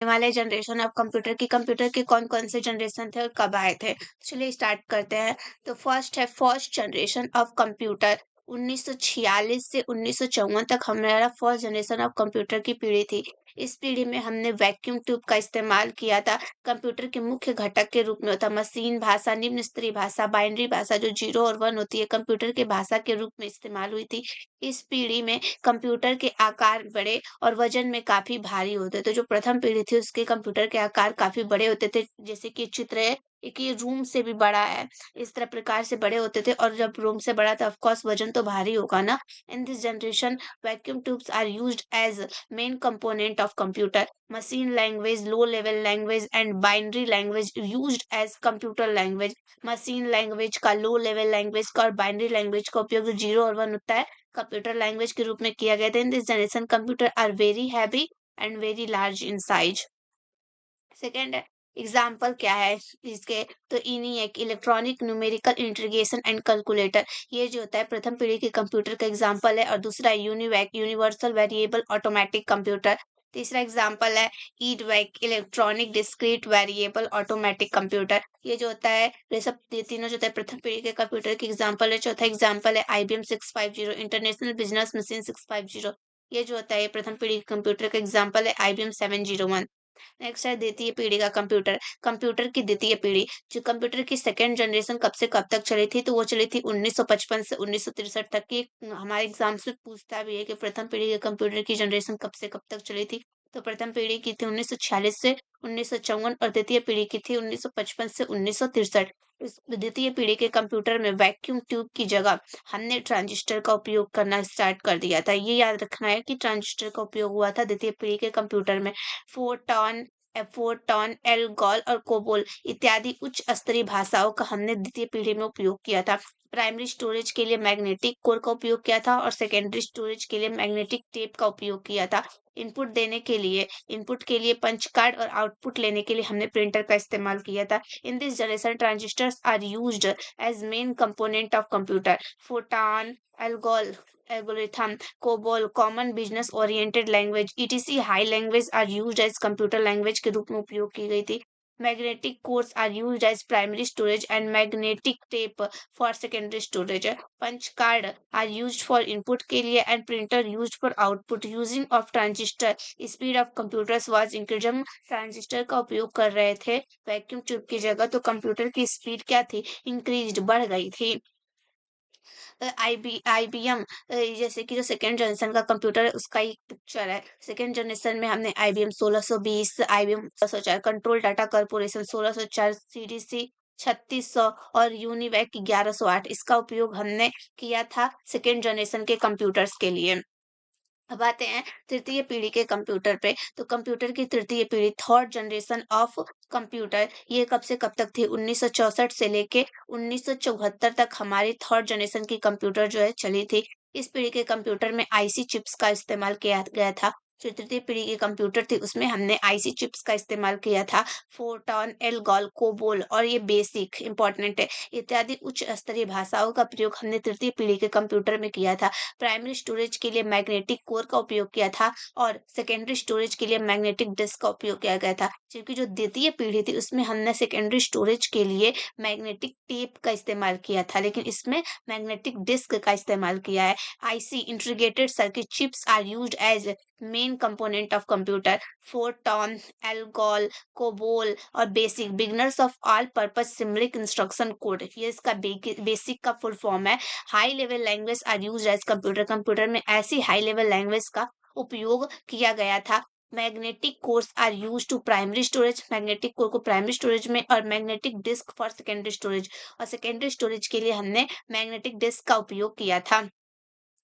वाले generation of computer के कौन-कौन से जनरेशन थे और कब आए थे? चलिए स्टार्ट करते हैं। तो फर्स्ट है फर्स्ट जनरेशन ऑफ कंप्यूटर 1946 से 1954 तक हमारा फर्स्ट जनरेशन ऑफ कंप्यूटर की पीढ़ी थी। इस पीढ़ी में हमने वैक्यूम ट्यूब का इस्तेमाल किया था। कंप्यूटर के मुख्य घटक के रूप में होता मशीन भाषा, निम्न स्तरीय भाषा, बाइनरी भाषा जो 0 और 1 होती है, कंप्यूटर की भाषा के रूप में इस्तेमाल हुई थी। इस पीढ़ी में कंप्यूटर के आकार बड़े और वजन में काफ़ी भारी होते थे। जो प्रथम पीढ़ी थी उसके कंप्यूटर के आकार काफ़ी बड़े होते थे, जैसे कि चित्र है, एक ये रूम से भी बड़ा है, इस तरह प्रकार से बड़े होते थे और जब रूम से बड़ा तो ऑफ कोर्स वजन तो भारी होगा ना। In this generation vacuum tubes are used as main component of computer, machine language, low level language and binary language used as computer language. Machine language का, लो लेवल लैंग्वेज का और binary language का उपयोग जो 0 और 1 होता है, computer language के रूप में किया गया था। In this generation computer are very heavy and very large in size. Second है एग्जाम्पल क्या है इसके, तो ENIAC electronic numerical integration and calculator, ये जो होता है प्रथम पीढ़ी के कंप्यूटर का एग्जाम्पल है। और दूसरा UNIVAC universal variable automatic computer. तीसरा एग्जाम्पल है EDVAC electronic discrete variable automatic computer. ये जो होता है, ये तीनों जो होता है प्रथम पीढ़ी के कंप्यूटर के एग्जाम्पल है। चौथा एग्जाम्पल है IBM 650 इंटरनेशनल बिजनेस मशीन 650। ये जो होता है ये प्रथम पीढ़ी के कंप्यूटर का एग्जाम्पल है IBM 701। नेक्स्ट है द्वितीय पीढ़ी का कंप्यूटर। कंप्यूटर की द्वितीय पीढ़ी, जो कंप्यूटर की सेकंड जनरेशन कब से कब तक चली थी, तो वो चली थी 1955 से 1963 तक की। हमारे एग्जाम्स में पूछता भी है कि प्रथम पीढ़ी के कंप्यूटर की जनरेशन कब से कब तक चली थी, तो प्रथम पीढ़ी की थी 1946 से 1954 और द्वितीय पीढ़ी की थी 1955 से 1963। इस द्वितीय पीढ़ी के कंप्यूटर में वैक्यूम ट्यूब की जगह हमने ट्रांजिस्टर का उपयोग करना स्टार्ट कर दिया था। ये याद रखना है कि ट्रांजिस्टर का उपयोग हुआ था द्वितीय पीढ़ी के कंप्यूटर में। फोटॉन फोटॉन, एल्गोल और कोबोल इत्यादि उच्च स्तरीय भाषाओं का हमने द्वितीय पीढ़ी में उपयोग किया था। प्राइमरी स्टोरेज के लिए मैग्नेटिक कोर का उपयोग किया था और सेकेंडरी स्टोरेज के लिए मैग्नेटिक टेप का उपयोग किया था। इनपुट के लिए पंच कार्ड और आउटपुट लेने के लिए हमने प्रिंटर का इस्तेमाल किया था। In this generation transistors are used as main component of computer. Photon, ALGOL, algorithm, COBOL, common business oriented language, etc. High language are used as computer language के रूप में उपयोग की गई थी। Magnetic cores are used as primary storage and magnetic tape for secondary storage. Punch card are used for input के लिए and printer used for output. Using of transistor speed of computers was increase. जब transistor का उपयोग कर रहे थे vacuum tube की जगह, तो कंप्यूटर की स्पीड क्या थी, इंक्रीज, बढ़ गई थी। आईबीएम, जैसे कि जो सेकंड जनरेशन का कंप्यूटर है उसका एक पिक्चर है। सेकंड जनरेशन में हमने IBM 1620, IBM 1604, control data corporation 1604, CDC 3600 और यूनिवैक 1108 इसका उपयोग हमने किया था सेकंड जनरेशन के कंप्यूटर्स के लिए। अब आते हैं तृतीय पीढ़ी के कंप्यूटर पे। तो कंप्यूटर की तृतीय पीढ़ी थर्ड जनरेशन ऑफ कंप्यूटर, ये कब से कब तक थी, 1964 से लेके 1974 तक हमारी थर्ड जनरेशन की कंप्यूटर जो है चली थी। इस पीढ़ी के कंप्यूटर में आईसी चिप्स का इस्तेमाल किया गया था। जो तृतीय पीढ़ी की कंप्यूटर थी उसमें हमने आईसी चिप्स का इस्तेमाल किया था। फोटॉन, एल्गोल, कोबोल और ये बेसिक इंपॉर्टेंट है, इत्यादि उच्च स्तरीय भाषाओं का प्रयोग हमने तृतीय पीढ़ी के कंप्यूटर में किया था। प्राइमरी स्टोरेज के लिए मैग्नेटिक कोर का उपयोग किया था और सेकेंडरी स्टोरेज के लिए मैग्नेटिक डिस्क का उपयोग किया गया था। जबकि जो द्वितीय पीढ़ी थी उसमें हमने सेकेंडरी स्टोरेज के लिए मैग्नेटिक टेप का इस्तेमाल किया था, लेकिन इसमें मैग्नेटिक डिस्क का इस्तेमाल किया है। IC integrated circuit chips are used as main component of computer. Photon, ALGOL, COBOL और BASIC, beginners of all purpose symbolic instruction code, ये इसका बेसिक का फुल फॉर्म है। High level language are used as computer, computer में ऐसी high level language का उपयोग किया गया था। Magnetic cores are use to primary storage, magnetic core को प्राइमरी स्टोरेज में और magnetic disk for secondary storage, और सेकेंडरी स्टोरेज के लिए हमने मैग्नेटिक डिस्क का उपयोग किया था।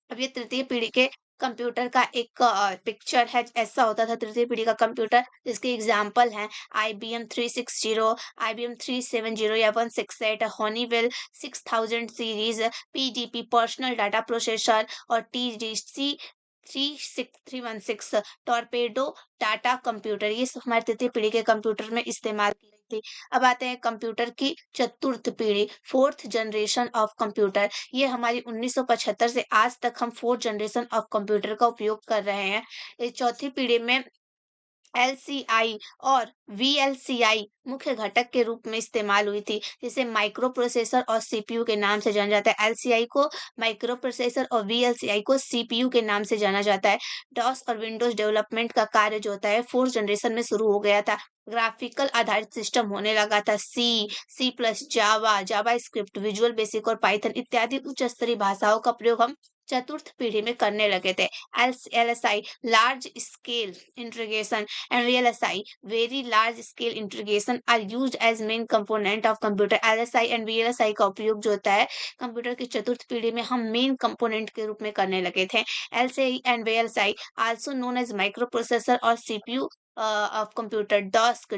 अब ये तृतीय पीढ़ी के कंप्यूटर का एक पिक्चर है, ऐसा होता था तृतीय पीढ़ी का कंप्यूटर, जिसके एग्जाम्पल हैं IBM 360, IBM 370 या 168, हॉनीवेल 6000 series, PDP personal data processor और TDC 36316 टॉर्पेडो डाटा कंप्यूटर, ये सब हमारे तृतीय पीढ़ी के कंप्यूटर में इस्तेमाल की गई थी। अब आते हैं कंप्यूटर की चतुर्थ पीढ़ी, फोर्थ जनरेशन ऑफ कंप्यूटर। ये हमारी 1975 से आज तक हम फोर्थ जनरेशन ऑफ कंप्यूटर का उपयोग कर रहे हैं। इस चौथी पीढ़ी में LCI और VLCI मुख्य घटक के रूप में इस्तेमाल हुई थी, जिसे माइक्रो प्रोसेसर और सीपीयू के नाम से जाना जाता है। LCI को माइक्रो प्रोसेसर और VLCI को सीपीयू के नाम से जाना जाता है। डॉस और विंडोज डेवलपमेंट का कार्य जो होता है 4th जनरेशन में शुरू हो गया था। ग्राफिकल आधारित सिस्टम होने लगा था। सी plus, Java, JavaScript, Visual basic और पाइथन इत्यादि उच्च स्तरीय भाषाओं का प्रयोग हम चतुर्थ पीढ़ी में करने लगे थे। LSI large scale integration and VLSI very large scale integration are used as main component of computer। LSI and VLSI का उपयोग जो होता है कंप्यूटर की चतुर्थ पीढ़ी में हम मेन कंपोनेंट के रूप में करने लगे थे। LSI and VLSI also known as microprocessor और CPU of computer,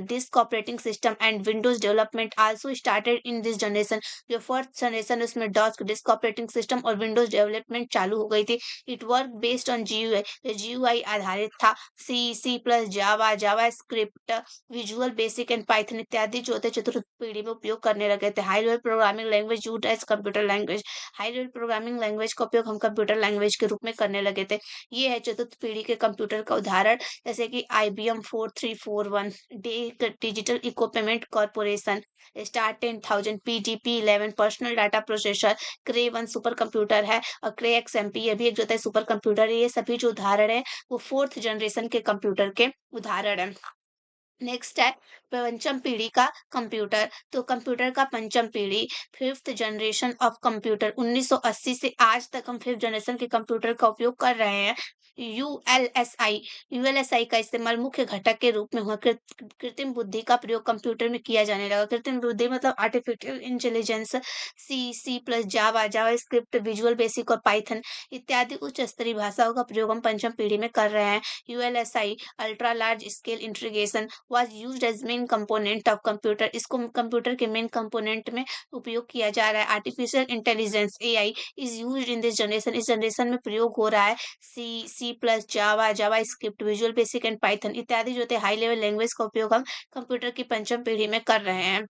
disk operating system and Windows development also started in this generation। जो fourth generation उसमें disk operating system और Windows development चालू हो गई थी। It work based on GUI, GUI आधारित था। C plus, Java, JavaScript, Visual Basic and Python इत्यादि जो होते चतुर्थ पीढ़ी में उपयोग करने लगे थे। High level programming language used as computer language. High level programming language का उपयोग हम कंप्यूटर लैंग्वेज के रूप में करने लगे थे। ये है चतुर्थ पीढ़ी के कंप्यूटर का उदाहरण, जैसे कि IBM 4341, digital equipment corporation, star 10,000, PDP-11 personal data processor, Cray 1 super computer है और क्रे XMP ये भी एक जो होता है सुपर कंप्यूटर है। ये सभी जो उदाहरण है वो 4th जनरेशन के कंप्यूटर के उदाहरण है। नेक्स्ट है पंचम पीढ़ी का कंप्यूटर। तो कंप्यूटर का पंचम पीढ़ी, 5th जनरेशन ऑफ कंप्यूटर, 1980 से आज तक हम 5th जनरेशन के कंप्यूटर का उपयोग कर रहे हैं। यूएलएसआई का इस्तेमाल मुख्य घटक के रूप में हुआ। कृत्रिम बुद्धि का प्रयोग कंप्यूटर में किया जाने लगा। कृत्रिम बुद्धि मतलब आर्टिफिशियल इंटेलिजेंस। सी plus, Java, JavaScript, Visual basic और पाइथन इत्यादि उच्च स्तरीय भाषाओं का प्रयोग हम पंचम पीढ़ी में कर रहे हैं। ULSI ultra large scale integration was used as main component of computer। इसको कंप्यूटर के मेन कंपोनेंट में उपयोग किया जा रहा है। Artificial intelligence AI is used in this generation। इस जनरेशन में प्रयोग हो रहा है। C plus, Java, JavaScript, Visual Basic and Python इत्यादि जो होते हैं हाई लेवल लैंग्वेज का उपयोग हम कंप्यूटर की पंचम पीढ़ी में कर रहे हैं।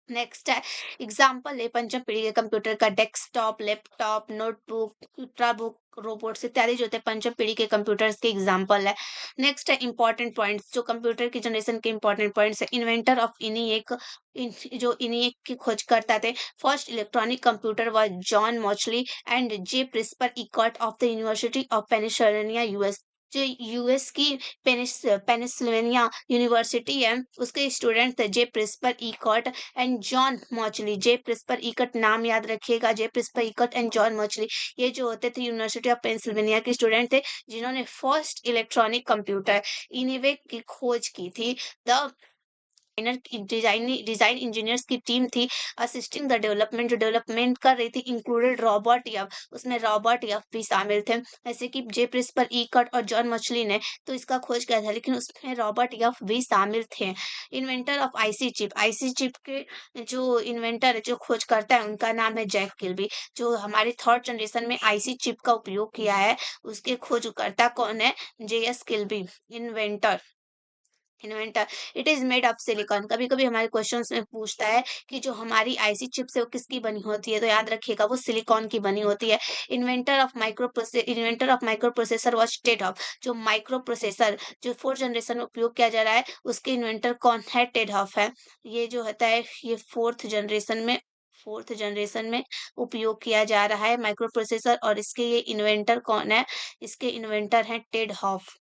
नेक्स्ट है एग्जाम्पल है पंचम पीढ़ी के कंप्यूटर का। Desktop, laptop, notebook, ultrabook, robots इत्यादि जो होते हैं पंचम पीढ़ी के कंप्यूटर्स के एग्जाम्पल है। नेक्स्ट है इंपॉर्टेंट पॉइंट्स, जो कंप्यूटर की जनरेशन के इंपॉर्टेंट पॉइंट्स है। इन्वेंटर ऑफ इनिएक, जो इनिएक की खोज करता थे। First electronic computer was John Mauchly and J Presper Eckert of the University of Pennsylvania US. जो यूएस की पेनिसिल्वेनिया यूनिवर्सिटी है उसके स्टूडेंट थे J Presper Eckert and John Mauchly. J Presper Eckert नाम याद रखिएगा, J Presper Eckert and John Mauchly ये जो होते थे यूनिवर्सिटी ऑफ पेंसिल्वेनिया के स्टूडेंट थे, जिन्होंने फर्स्ट इलेक्ट्रॉनिक कंप्यूटर इनिवेक की खोज की थी। द डिजाइन इंजीनियर्स की टीम थी असिस्टिंग द डेवलपमेंट, जो डेवलपमेंट कर रही थी इंक्लूडेड रॉबर्ट यफ, उसमें रॉबर्ट यफ भी शामिल थे। ऐसे कि जे प्रिस्पर इकट और जॉन मछली ने तो इसका खोज किया था, लेकिन उसमें रॉबर्ट यफ भी शामिल थे। Inventor of IC chip, IC chip के जो इन्वेंटर है, जो खोज करता है, उनका नाम है जैक किल्बी। जो हमारी 3rd जनरेशन में आईसी चिप का उपयोग किया है उसके खोजकर्ता कौन है? JS Kilby. Inventor it is made of silicon. कभी कभी हमारे क्वेश्चंस में पूछता है कि जो हमारी आईसी चिप्स है वो किसकी बनी होती है, तो याद रखिएगा वो सिलिकॉन की बनी होती है। Inventor of micro processor was Ted Hoff. जो माइक्रो प्रोसेसर जो 4th जनरेशन में उपयोग किया जा रहा है उसके इन्वेंटर कौन है? टेडहॉफ है। ये जो होता है ये 4th जनरेशन में उपयोग किया जा रहा है माइक्रो प्रोसेसर, और इसके ये इन्वेंटर कौन है? इसके इन्वेंटर हैं Ted Hoff.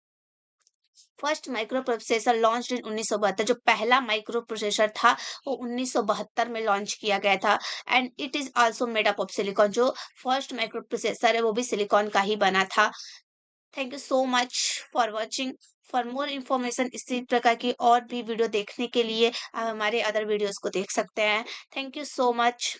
First micro processor launch in 1972। जो पहला माइक्रो प्रोसेसर था वो 1972 में लॉन्च किया गया था। And it is also made up of silicon. जो फर्स्ट माइक्रो प्रोसेसर है वो भी सिलिकॉन का ही बना था। Thank you so much for watching. For more information इसी प्रकार की और भी वीडियो देखने के लिए आप हमारे अदर वीडियोस को देख सकते हैं। Thank you so much.